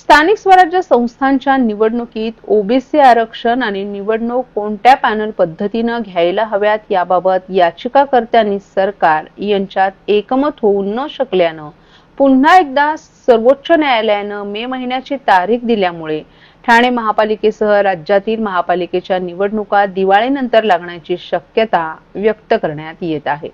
स्थानिक स्वराज्य संस्थांच्या निवडणुकीत ओबीसी आरक्षण आणि निवडणूक कोणत्या पॅनल पद्धतीने घ्यायला हव्यात याबाबत याचिकाकर्त्यांनी सरकार यांच्यात एकमत होऊ न शकल्यानं पुन्हा एकदा सर्वोच्च न्यायालयानं मे महिन्याची तारीख दिल्यामुळे ठाणे महापालिकेसह राज्यातील महापालिकेच्या निवडणुका दिवाळीनंतर लागण्याची शक्यता व्यक्त करण्यात येत आहे।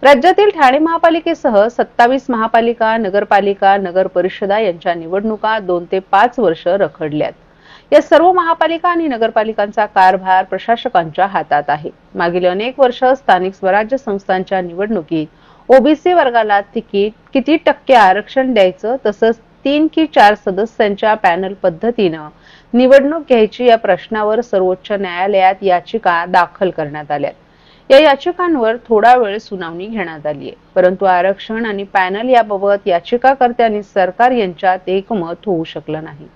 राज्यातील ठाणे महापालिकेसह 27 महापालिका, नगरपालिका, नगर परिषदा यांच्या निवडणुका 2 ते 5 वर्ष रखडल्यात। या सर्व महापालिका आणि नगरपालिकांचा कारभार प्रशासकांच्या हातात आहे। मागील अनेक वर्ष स्थानिक स्वराज्य संस्थांच्या निवडणुकीत ओबीसी वर्गाला किती टक्के आरक्षण द्यायचं तसंच 3 की 4 सदस्यांच्या पॅनल पद्धतीनं निवडणूक घ्यायची या प्रश्नावर सर्वोच्च न्यायालयात याचिका दाखल करण्यात आल्या। या याचिकांवर थोडा वेळ सुनावणी घेण्यात आली आहे, परंतु आरक्षण आणि पॅनल याबाबत याचिकाकर्त्यांनी सरकार यांच्यात एकमत होऊ शकलं नाही।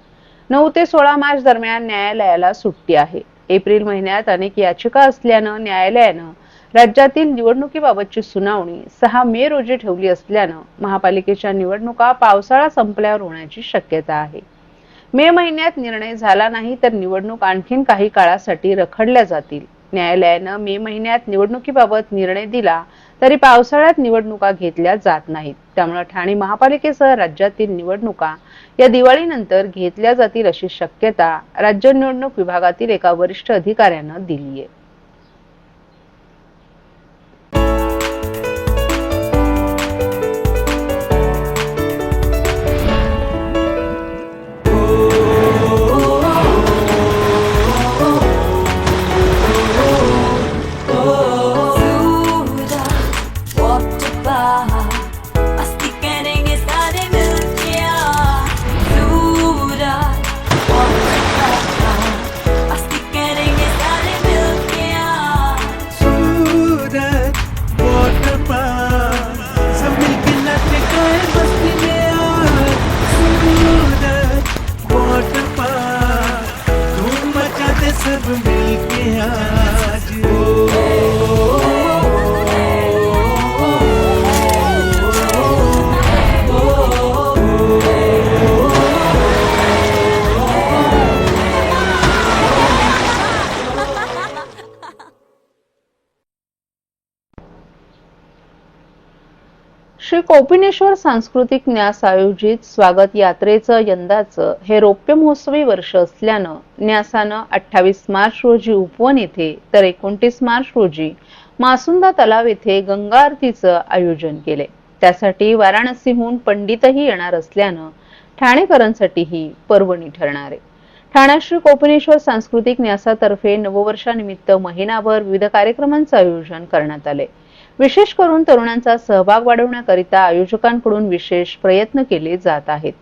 9 ते 16 मार्च दरम्यान न्यायालयाला सुट्टी आहे। एप्रिल महिन्यात अनेक याचिका असल्यानं न्यायालयानं राज्यातील निवडणुकीबाबतची सुनावणी 6 मे रोजी ठेवली असल्यानं महापालिकेच्या निवडणुका पावसाळा संपल्यावर होण्याची शक्यता आहे। मे महिन्यात निर्णय झाला नाही तर निवडणूक आणखीन काही काळासाठी रखडल्या जातील। न्यायालयानं मे महिन्यात निवडणुकीबाबत निर्णय दिला तरी पावसाळ्यात निवडणुका घेतल्या जात नाहीत। त्यामुळे ठाणे महापालिकेसह राज्यातील निवडणुका या दिवाळीनंतर घेतल्या जातील अशी शक्यता राज्य निवडणूक विभागातील एका वरिष्ठ अधिकाऱ्यानं दिली आहे। सब मिलके आज श्री कोपिनेश्वर सांस्कृतिक न्यास आयोजित स्वागत यात्रेचं यंदाचं हे रौप्य महोत्सवी वर्ष असल्यानं न्यासानं 28 मार्च रोजी उपवन येथे तर 29 मार्च रोजी मासुंदा तलाव येथे गंगा आरतीचं आयोजन केले। त्यासाठी वाराणसीहून पंडितही येणार असल्यानं ठाणेकरांसाठी ही पर्वणी ठरणार आहे। ठाण्यात श्री कोपिनेश्वर सांस्कृतिक न्यासातर्फे नववर्षानिमित्त महिनाभर विविध कार्यक्रमांचं आयोजन करण्यात आले। विशेष करून तरुणांचा सहभाग वाढवण्याकरिता आयोजकांकडून विशेष प्रयत्न केले जात आहेत।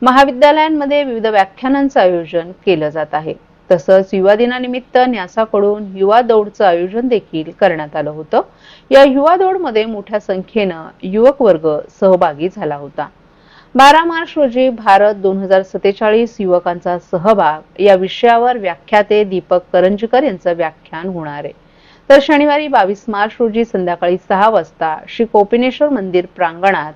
महाविद्यालयांमध्ये विविध व्याख्यानांचं आयोजन केलं जात आहे। तसंच युवा दिनानिमित्त न्यासाकडून युवा दौडचं आयोजन देखील करण्यात आलं होतं। या युवा दौडमध्ये मोठ्या संख्येनं युवक वर्ग सहभागी झाला होता। 12 मार्च रोजी भारत 2047 युवकांचा सहभाग या विषयावर व्याख्याते दीपक करंजकर यांचं व्याख्यान होणार आहे। तर शनिवारी 22 मार्च रोजी संध्याकाळी 6 वाजता श्री कोपिनेश्वर मंदिर प्रांगणात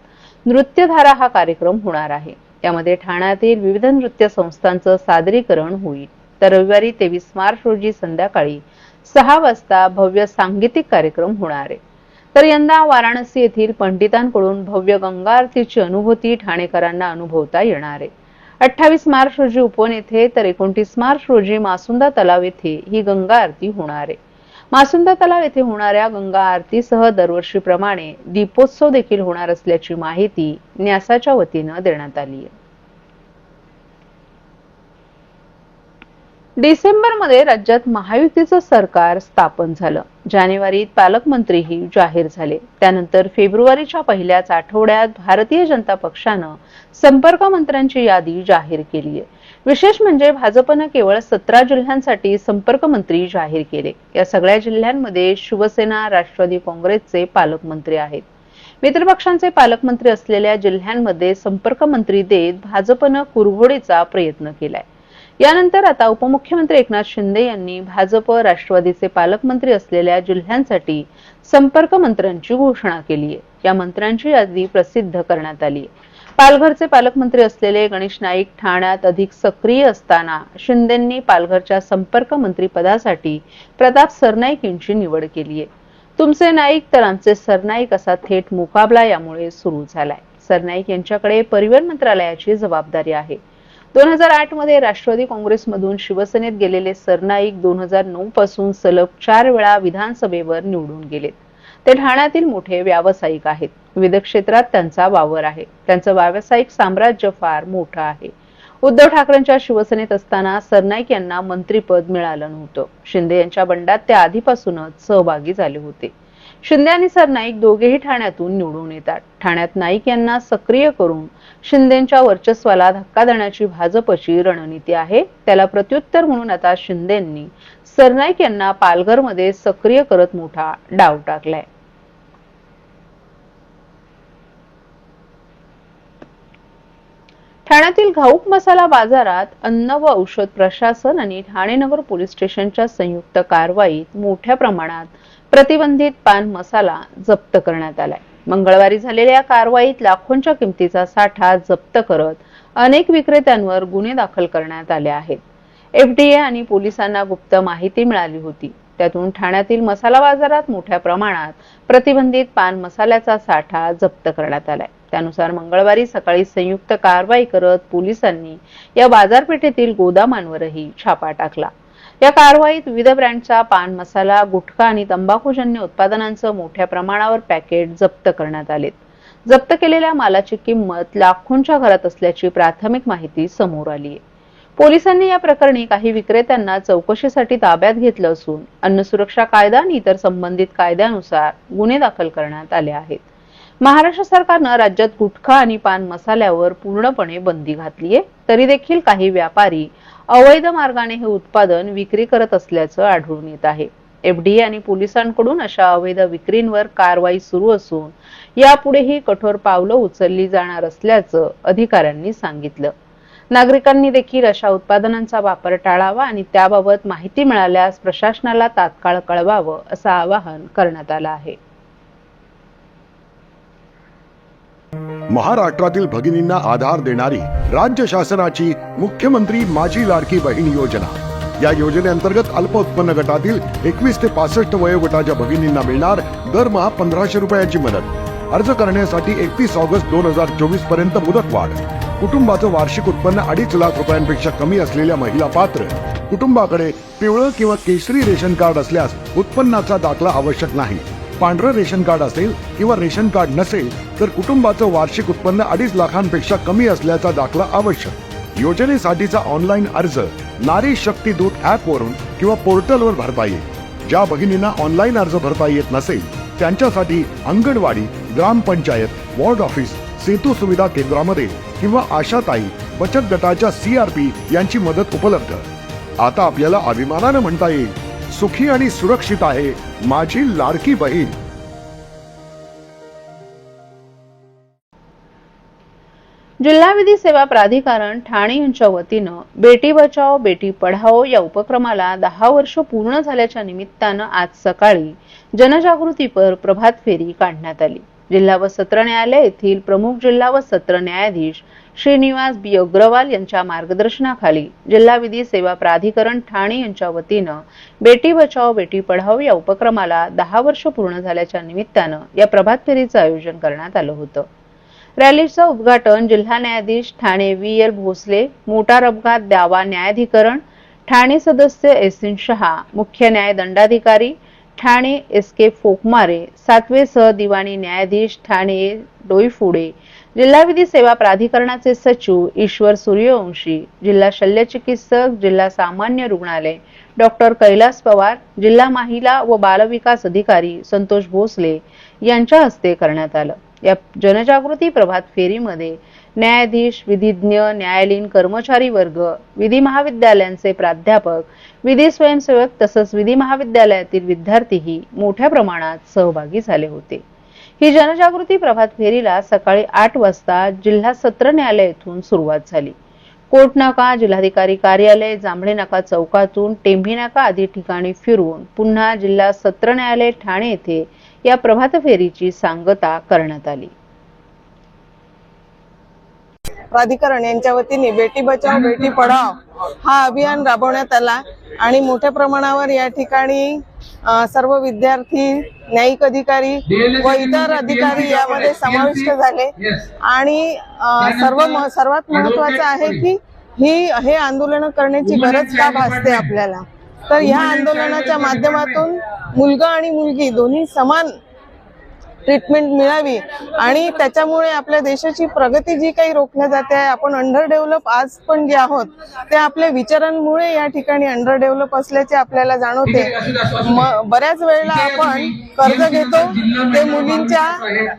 नृत्यधारा हा कार्यक्रम होणार आहे। यामध्ये ठाण्यातील विविध नृत्य संस्थांचं सादरीकरण होईल। तर रविवारी 23 मार्च रोजी संध्याकाळी 6 वाजता भव्य सांगीतिक कार्यक्रम होणार आहे। तर यंदा वाराणसी येथील पंडितांकडून भव्य गंगा आरतीची अनुभूती ठाणेकरांना अनुभवता येणार आहे। 28 मार्च रोजी उपवन येथे तर 29 मार्च रोजी मासुंदा तलाव येथे ही गंगा आरती होणार आहे। मासुंदा तलाव येथे होणाऱ्या गंगा आरतीसह दरवर्षीप्रमाणे दीपोत्सव देखील होणार असल्याची माहिती न्यासाच्या वतीनं देण्यात आली आहे। डिसेंबरमध्ये राज्यात महायुतीचं सरकार स्थापन झालं। जानेवारीत पालकमंत्रीही जाहीर झाले। त्यानंतर फेब्रुवारीच्या पहिल्याच आठवड्यात भारतीय जनता पक्षानं संपर्क मंत्र्यांची यादी जाहीर केली आहे। विशेष म्हणजे भाजपनं केवळ 17 जिल्ह्यांसाठी संपर्क मंत्री जाहीर केले। या सगळ्या जिल्ह्यांमध्ये शिवसेना, राष्ट्रवादी काँग्रेसचे पालकमंत्री आहेत। मित्रपक्षांचे पालकमंत्री असलेल्या जिल्ह्यांमध्ये संपर्क मंत्री देत भाजपनं कुरघोडीचा प्रयत्न केलाय। यानंतर आता उपमुख्यमंत्री एकनाथ शिंदे यांनी भाजप, राष्ट्रवादीचे पालकमंत्री असलेल्या जिल्ह्यांसाठी संपर्क मंत्र्यांची घोषणा केली आहे। या मंत्र्यांची यादी प्रसिद्ध करण्यात आली आहे। पालघरचे पालकमंत्री असलेले गणेश नाईक ठाण्यात अधिक सक्रिय असताना शिंदेंनी पालघरच्या संपर्क मंत्री पदासाठी प्रताप सरनाईक यांची निवड केली आहे. तुमचे नाईक तर आमचे सरनाईक असा थेट मुकाबला यामुळे सुरू झालाय. सरनाईक यांच्याकडे परिवहन मंत्रालयाची जबाबदारी आहे. 2008 मध्ये राष्ट्रवादी काँग्रेसमधून शिवसेनेत गेलेले सरनाईक 2009 पासून सलग 4 वेळा विधानसभेवर निवडून गेलेत. ते ठाण्यातील मोठे व्यावसायिक आहेत. विविध क्षेत्रात त्यांचा वावर आहे. त्यांचं व्यावसायिक साम्राज्य फार मोठं आहे. उद्धव ठाकरेंच्या शिवसेनेत असताना सरनाईक यांना मंत्रिपद मिळालं नव्हतं. शिंदे यांच्या बंडात ते आधीपासूनच सहभागी झाले होते. शिंदे आणि सरनाईक दोघेही ठाण्यातून निवडून येतात. ठाण्यात नाईक यांना सक्रिय करून शिंदेच्या वर्चस्वाला धक्का देण्याची भाजपची रणनीती आहे. त्याला प्रत्युत्तर म्हणून आता शिंदेंनी सरनाईक यांना पालघरमध्ये सक्रिय करत मोठा डाव टाकलाय. ठाण्यातील घाऊक मसाला बाजारात अन्न व औषध प्रशासन आणि ठाणे नगर पोलीस स्टेशनच्या संयुक्त कारवाईत मोठ्या प्रमाणात प्रतिबंधित पान मसाला जप्त करण्यात आलाय. मंगळवारी झालेल्या कारवाईत लाखोंच्या किमतीचा साठा जप्त करत अनेक विक्रेत्यांवर गुन्हे दाखल करण्यात आले आहेत. एफडीए आणि पोलिसांना गुप्त माहिती मिळाली होती. त्यातून ठाण्यातील मसाला बाजारात मोठ्या प्रमाणात प्रतिबंधित पान मसाल्याचा साठा जप्त करण्यात आलाय. त्यानुसार मंगळवारी सकाळी संयुक्त कारवाई करत पोलिसांनी या बाजारपेठेतील गोदामांवरही छापा टाकला. या कारवाईत विविध ब्रँडचा पान मसाला, गुटखा आणि तंबाखूजन्य उत्पादनांचं मोठ्या प्रमाणावर पॅकेट जप्त करण्यात आलेत. जप्त केलेल्या मालाची किंमत लाखोंच्या घरात असल्याची प्राथमिक माहिती समोर आली आहे. पोलिसांनी या प्रकरणी काही विक्रेत्यांना चौकशीसाठी ताब्यात घेतलं असून अन्न सुरक्षा कायदा आणि इतर संबंधित कायद्यानुसार गुन्हे दाखल करण्यात आले आहेत. महाराष्ट्र सरकारनं राज्यात गुटखा आणि पान मसाल्यावर पूर्णपणे बंदी घातली आहे. तरी देखील काही व्यापारी अवैध मार्गाने हे उत्पादन विक्री करत असल्याचं आढळून येत आहे. एफडीए आणि पोलिसांकडून अशा अवैध विक्रींवर कारवाई सुरू असून यापुढेही कठोर पावलं उचलली जाणार असल्याचं अधिकाऱ्यांनी सांगितलं. नागरिकांनी देखील अशा उत्पादनांचा वापर टाळावा आणि त्याबाबत माहिती मिळाल्यास प्रशासनाला तात्काळ कळवावं असं आवाहन करण्यात आलं आहे. महाराष्ट्रातील भगिनींना आधार देणारी राज्य शासनाची मुख्यमंत्री माझी लाडकी बहीण योजना. या योजनेअंतर्गत अल्प उत्पन्न गटातील 21 ते 65 वयोगटाच्या भगिनींना मिळणार दरमहा 1500 रुपयाची मदत. अर्ज करण्यासाठी 31 ऑगस्ट 2024 पर्यंत मुदतवाढ. कुटुंबाचं वार्षिक उत्पन्न 2.5 लाख रुपयांपेक्षा कमी असलेल्या महिला पात्र. कुटुंबाकडे पिवळं किंवा केशरी रेशन कार्ड असल्यास उत्पन्नाचा दाखला आवश्यक नाही. पांढरं रेशन कार्ड असेल किंवा रेशन कार्ड नसेल तर कुटुंबाचं वार्षिक उत्पन्न 2.5 लाखांपेक्षा कमी असल्याचा दाखला आवश्यक. योजनेसाठीचा ऑनलाईन अर्ज नारी शक्ती दूत ऍप वरून किंवा पोर्टलवर भरता येईल. ज्या भगिनींना ऑनलाईन अर्ज भरता येत नसेल त्यांच्यासाठी अंगणवाडी, ग्रामपंचायत, वॉर्ड ऑफिस, सेतू सुविधा केंद्रामध्ये किंवा आशाताई बचत गटाच्या CRP यांची मदत उपलब्ध. आता आपल्याला अभिमानानं म्हणता येईल, सुखी आणि सुरक्षित आहे माझी लाडकी बहीण. जिल्हा विधी सेवा प्राधिकरण ठाणे यांच्या वतीनं बेटी बचाओ बेटी पढाओ या उपक्रमाला 10 वर्ष पूर्ण झाल्याच्या निमित्तानं आज सकाळी जनजागृतीपर प्रभात फेरी काढण्यात आली. जिल्हा व सत्र न्यायालय येथील प्रमुख जिल्हा व सत्र न्यायाधीश श्रीनिवास बी अग्रवाल यांच्या मार्गदर्शनाखाली जिल्हा विधी सेवा प्राधिकरण ठाणे यांच्या वतीनं बेटी बचाओ बेटी पढाओ या उपक्रमाला 10 वर्ष पूर्ण झाल्याच्या निमित्तानं या प्रभात फेरीचं आयोजन करण्यात आलं होतं. रॅलीचं उद्घाटन जिल्हा न्यायाधीश ठाणे VL भोसले, मोटार अपघात दावा न्यायाधिकरण ठाणे सदस्य SN शहा, मुख्य न्याय दंडाधिकारी ठाणे SK फोकमारे, 7वे सहदिवाणी न्यायाधीश ठाणे डोईफोडे, जिल्हा विधी सेवा प्राधिकरणाचे सचिव ईश्वर सूर्यवंशी, जिल्हा शल्यचिकित्सक, जिल्हा सामान्य रुग्णालय डॉक्टर कैलास पवार, जिल्हा महिला व बालविकास अधिकारी संतोष भोसले यांच्या हस्ते करण्यात आलं. या जनजागृती प्रभात फेरीमध्ये न्यायाधीश, विधिज्ञ, न्यायालयीन कर्मचारी वर्ग, विधी महाविद्यालयांचे प्राध्यापक, विधी स्वयंसेवक तसंच विधी महाविद्यालयातील विद्यार्थीही मोठ्या प्रमाणात सहभागी झाले होते. ही जनजागृती प्रभात फेरीला सकाळी 8 वाजता जिल्हा सत्र न्यायालय येथून सुरुवात झाली. कोर्ट नाका, जिल्हाधिकारी कार्यालय, जांभळे नाका चौकातून टेंभी नाका आदी ठिकाणी फिरून पुन्हा जिल्हा सत्र न्यायालय ठाणे येथे या प्रभात फेरीची सांगता करण्यात आली. प्राधिकरण यांच्या वतीने बेटी बचाओ बेटी पढाओ हा अभियान राबवण्यात आला आणि मोठ्या प्रमाणावर या ठिकाणी सर्व विद्यार्थी, न्यायिक अधिकारी व इतर अधिकारी यामध्ये समाविष्ट झाले आणि सर्वात महत्त्वाचं आहे की हे आंदोलन करण्याची गरज का भासते आपल्याला, तर ह्या आंदोलनाच्या माध्यमातून मुलगा आणि मुलगी दोन्ही समान ट्रीटमेंट मिळावी आणि त्याच्यामुळे आपल्या देशाची प्रगती जी काही रोखल्या जाते आहे, आपण अंडर डेव्हलप आज पण जे आहोत ते आपल्या विचारांमुळे या ठिकाणी अंडर डेव्हलप असल्याचे आपल्याला जाणवते. बऱ्याच वेळेला आपण कर्ज घेतो ते मुलींच्या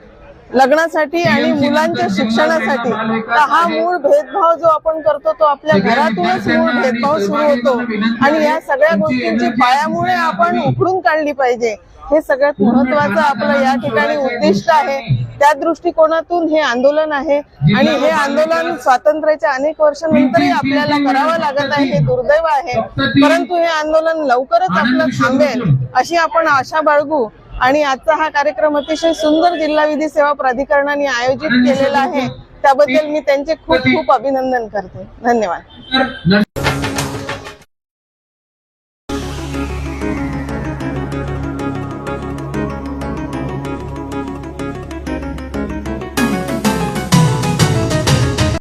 लग्नासाठी आणि मुलांच्या शिक्षणासाठी, तर हा मूळ भेदभाव जो आपण करतो तो आपल्या घरातूनच मूळ भेदभाव सुरू होतो आणि या सगळ्या गोष्टींची पायामुळे आपण उखडून काढली पाहिजे. हे सगळ्यात महत्वाचं आपलं या ठिकाणी उद्दिष्ट आहे. त्या दृष्टिकोनातून हे आंदोलन आहे आणि हे आंदोलन स्वातंत्र्याच्या अनेक वर्षांनंतरही आपल्याला करावं लागत आहे. हे दुर्दैव आहे, परंतु हे आंदोलन लवकरच आपलं थांबेल अशी आपण आशा बाळगू. आणि आजचा हा कार्यक्रम अतिशय सुंदर जिल्हा विधी सेवा प्राधिकरणाने आयोजित केलेला आहे, त्याबद्दल मी त्यांचे खूप खूप अभिनंदन करते. धन्यवाद.